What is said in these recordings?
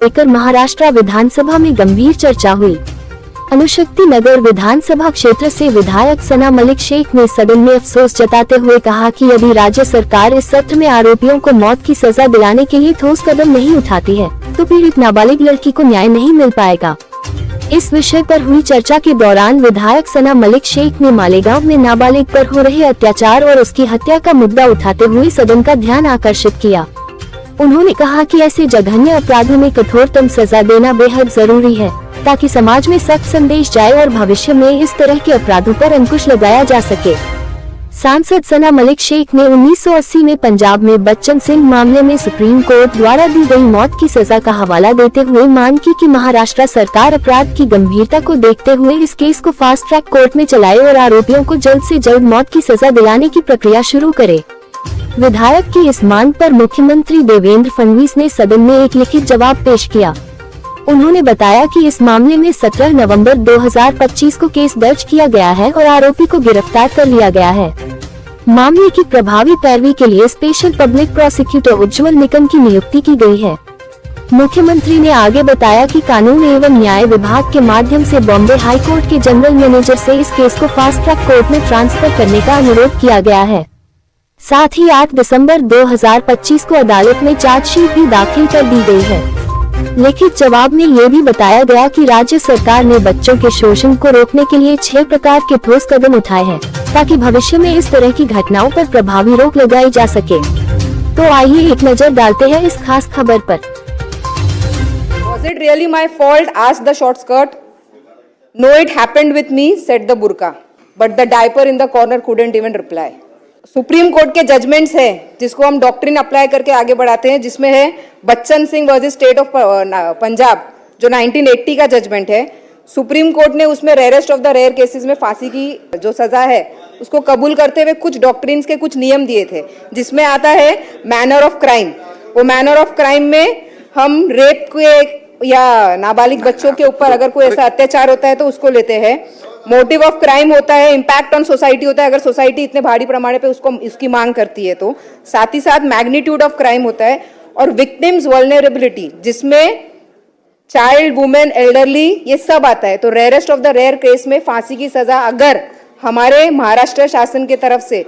लेकर महाराष्ट्र विधानसभा में गंभीर चर्चा हुई। अनुशक्ति नगर विधानसभा क्षेत्र से विधायक सना मलिक शेख ने सदन में अफसोस जताते हुए कहा कि यदि राज्य सरकार इस सत्र में आरोपियों को मौत की सजा दिलाने के लिए ठोस कदम नहीं उठाती है तो पीड़ित नाबालिग लड़की को न्याय नहीं मिल पाएगा। इस विषय पर हुई चर्चा के दौरान विधायक सना मलिक शेख ने मालेगांव में नाबालिग पर हो रहे अत्याचार और उसकी हत्या का मुद्दा उठाते हुए सदन का ध्यान आकर्षित किया। उन्होंने कहा कि ऐसे जघन्य अपराधों में कठोरतम सजा देना बेहद जरूरी है ताकि समाज में सख्त संदेश जाए और भविष्य में इस तरह के अपराधों पर अंकुश लगाया जा सके। सांसद सना मलिक शेख ने 1980 में पंजाब में बच्चन सिंह मामले में सुप्रीम कोर्ट द्वारा दी गई मौत की सजा का हवाला देते हुए मांग की कि महाराष्ट्र सरकार अपराध की गंभीरता को देखते हुए इस केस को फास्ट ट्रैक कोर्ट में चलाए और आरोपियों को जल्द से जल्द मौत की सजा दिलाने की प्रक्रिया शुरू करे। विधायक की इस मांग पर मुख्यमंत्री देवेंद्र फडणवीस ने सदन में एक लिखित जवाब पेश किया। उन्होंने बताया कि इस मामले में 17 नवंबर 2025 को केस दर्ज किया गया है और आरोपी को गिरफ्तार कर लिया गया है। मामले की प्रभावी पैरवी के लिए special public prosecutor Ujjwal Nikam की नियुक्ति की गई है। मुख्यमंत्री ने आगे बताया कि कानून एवं न्याय विभाग के माध्यम से बॉम्बे हाई कोर्ट के जनरल मैनेजर से इस केस को फास्ट ट्रैक कोर्ट में ट्रांसफर करने का अनुरोध किया गया है। साथ ही 8 दिसंबर 2025 को अदालत में चार्जशीट भी दाखिल कर दी गई है। लिखित जवाब में ये भी बताया गया कि राज्य सरकार ने बच्चों के शोषण को रोकने के लिए 6 प्रकार के ठोस कदम उठाए हैं ताकि भविष्य में इस तरह की घटनाओं पर प्रभावी रोक लगाई जा सके। तो आइए एक नजर डालते हैं इस खास खबर पर। Was it really my fault? asked the short skirt. No, it happened with me, said the burqa. But the diaper in the corner couldn't even reply. Supreme court के जजमेंट्स है जिसको हम डॉक्ट्रिन अप्लाई करके आगे बढ़ाते हैं, जिसमें है Bachan Singh versus state of Punjab जो 1980 का जजमेंट है। सुप्रीम कोर्ट ने उसमें rarest of the rare cases में फांसी की जो सजा है उसको कबूल करते हुए कुछ डॉक्ट्रिन्स के कुछ नियम दिए थे, जिसमें आता है मैनर ऑफ क्राइम। वो मैनर ऑफ क्राइम में हम रेप के या नाबालिग बच्चों के ऊपर अगर कोई ऐसा अत्याचार होता है तो उसको लेते हैं। मोटिव ऑफ क्राइम होता है, इम्पैक्ट ऑन सोसाइटी होता है, अगर सोसाइटी इतने भारी पैमाने पे उसको इसकी मांग करती है तो। साथ ही साथ मैग्नीट्यूड ऑफ क्राइम होता है और विक्टिम्स वल्नरेबिलिटी जिसमें चाइल्ड, वुमेन, एल्डरली ये सब आता है। तो rarest of the rare case में फांसी की सजा अगर हमारे महाराष्ट्र शासन की तरफ से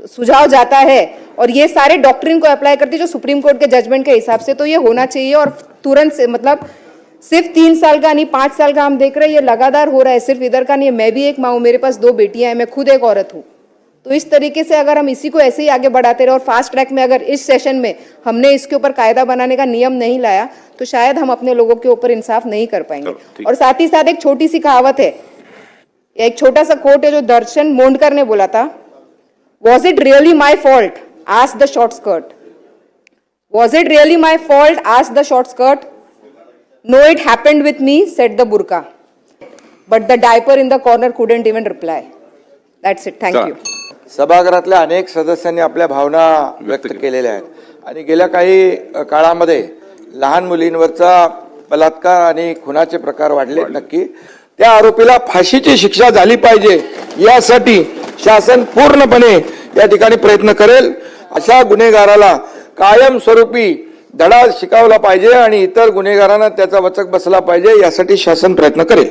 सुझाव जाता है और ये सारे डॉक्ट्रिन को अप्लाई करती है जो सुप्रीम कोर्ट के जजमेंट के हिसाब से, तो ये होना चाहिए। और तुरंत से मतलब सिर्फ 3 साल का नहीं 5 साल का हम देख रहे हैं, ये लगातार हो रहा है। सिर्फ इधर का नहीं है, मैं भी एक माँ हूँ, मेरे पास 2 बेटियां हैं, मैं खुद एक औरत हूँ। तो इस तरीके से अगर हम इसी को ऐसे ही आगे बढ़ाते रहे और फास्ट ट्रैक में अगर इस सेशन में हमने इसके ऊपर कायदा बनाने का नियम नहीं लाया तो शायद हम अपने लोगों के ऊपर इंसाफ नहीं कर पाएंगे। और साथ ही साथ एक छोटी सी कहावत है, एक छोटा सा कोट है जो दर्शन मोंडकर ने बोला था, was it really my fault? Asked the short skirt. Was it really my fault? Asked the short skirt. No, it happened with me, said the burqa. But the diaper in the corner couldn't even reply. That's it. Thank you. सभागृहातल्या अनेक सदस्यांनी आपल्या भावना व्यक्त केलेल्या आहेत आणि गेल्या काही काळामध्ये लहान मुलींवरचा बलात्कार आणि खुनाचे प्रकार वाढले। नक्की त्या आरोपीला फाशीची शिक्षा झाली पाहिजे यासाठी शासन पूर्णपणे या ठिकाणी प्रयत्न करेल। अशा गुन्हेगाराला कायमस्वरूपी धडा शिकवला पाहिजे आणि इतर गुन्हेगारांना त्याचा वचक बसला पाहिजे यासाठी शासन प्रयत्न करेल।